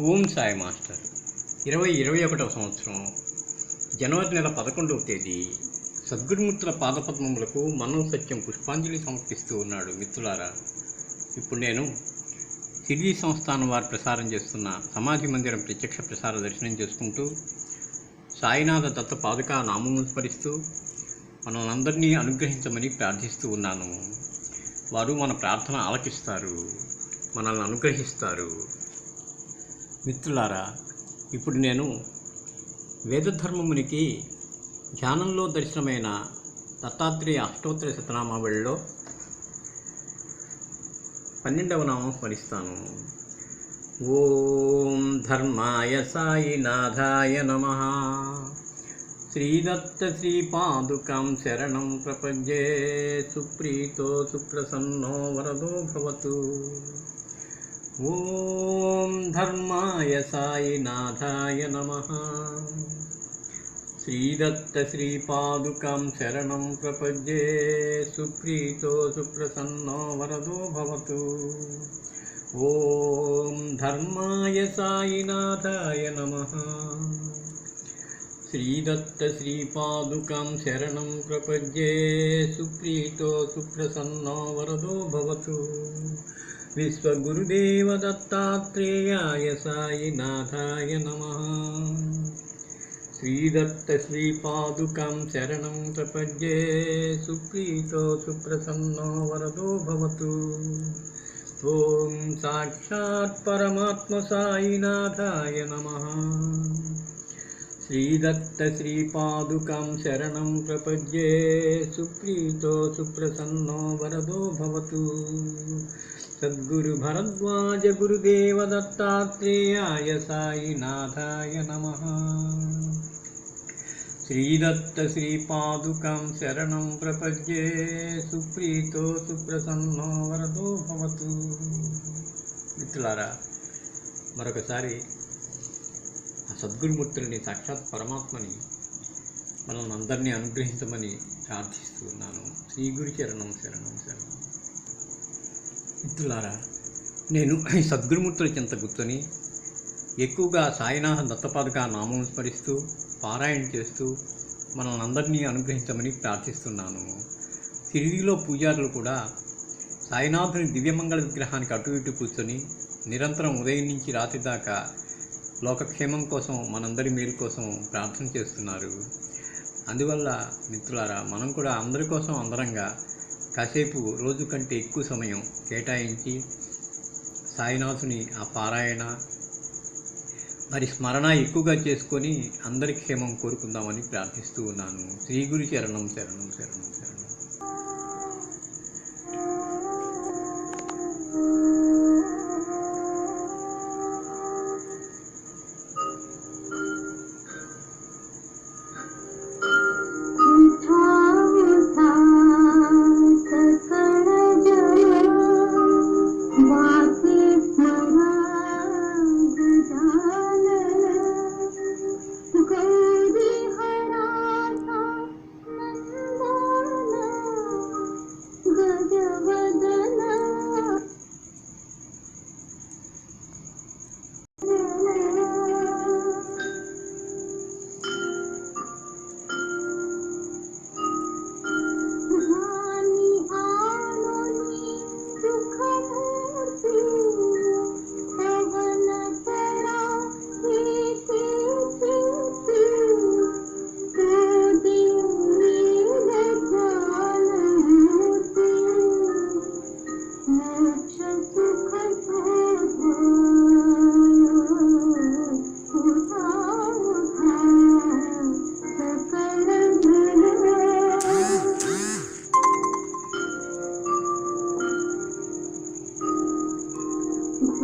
Om Sai master 2021వ సంవత్సరం జనవరి నెల 11వ తేదీ సద్గురుమూర్తుల పాదపద్మములకు మనం సత్యం పుష్పాంజలి సమర్పిస్తూ ఉన్నాడు. మిత్రులారా, ఇప్పుడు నేను సిడ్నీ సంస్థానం వారు ప్రసారం చేస్తున్న సమాధి మందిరం ప్రత్యక్ష ప్రసార దర్శనం చేసుకుంటూ సాయినాథ దత్త పాదుకా నామమును స్మరిస్తూ మనల్ని అనుగ్రహించమని ప్రార్థిస్తూ ఉన్నాను. వారు మన ప్రార్థన ఆలకిస్తారు, మనల్ని అనుగ్రహిస్తారు. మిత్రులారా, ఇప్పుడు నేను వేదధర్మమునికి ధ్యానంలో దర్శనమైన దత్తాత్రేయ అష్టోత్తర శతనామావళిలో 12వ నామం స్మరిస్తాను. ఓం ధర్మాయ సాయినాథాయ నమః. శ్రీదత్త శ్రీపాదుకాం శరణం ప్రపద్యే. సుప్రీతో సుప్రసన్నో వరదో భవతు. ఓం ధర్మాయ సాయినాథాయ నమః. శ్రీదత్త శ్రీపాదుకాం శరణం ప్రపద్యే. సుప్రీతో సుప్రసన్నో వరదో భవతు. ఓం ధర్మాయ సాయినాథాయ నమః. శ్రీదత్త శ్రీపాదుకాం శరణం ప్రపద్యే. సుప్రీతో సుప్రసన్నో వరదో భవతు. విశ్వగురుదేవ దత్తాత్రేయాయ సాయినాథాయ నమః. శ్రీదత్త శ్రీపాదుకాం శరణం ప్రపద్యే. సుప్రీతో సుప్రసన్నో వరదో భవతు. ఓం సాక్షాత్ పరమాత్మ సాయినాథాయ నమః. శ్రీదత్త శ్రీపాదుకాం శరణం ప్రపద్యే. సుప్రీతో సుప్రసన్నో వరదో భవతు. సద్గురు భరద్వాజ గురుదేవ దత్తాత్రేయాయ సాయినాథాయ నమః. శ్రీదత్త శ్రీపాదుకాం శరణం ప్రపద్యే. సుప్రీతో సుప్రసన్నో వరదో భవతు. మిత్రులారా, మరొకసారి ఆ సద్గురుమూర్తుల్ని, సాక్షాత్ పరమాత్మని మనల్ని అందరినీ అనుగ్రహించమని ప్రార్థిస్తున్నాను. శ్రీ గురు చరణం శరణం శరణం. మిత్రులారా, నేను సద్గురుమూర్తుల చెంత కూర్చొని ఎక్కువగా సాయినాథ దత్తపాదుకా నామం స్మరిస్తూ పారాయణ చేస్తూ మనల్ని అందరినీ అనుగ్రహించమని ప్రార్థిస్తున్నాను. షిరిడీలో పూజారులు కూడా సాయినాథుని దివ్యమంగళ విగ్రహానికి అటు ఇటు కూర్చొని నిరంతరం ఉదయం నుంచి రాత్రి దాకా లోకక్షేమం కోసం, మనందరి మేలు కోసం ప్రార్థన చేస్తున్నారు. అందువల్ల మిత్రులారా, మనం కూడా అందరి కోసం అందరంగా కాసేపు రోజు కంటే ఎక్కువ సమయం కేటాయించి సాయినాథుని ఆ పారాయణ మరి స్మరణ ఎక్కువగా చేసుకొని అందరి క్షేమం కోరుకుందామని ప్రార్థిస్తూ ఉన్నాను. శ్రీ గురు చరణం శరణం శరణం శరణం.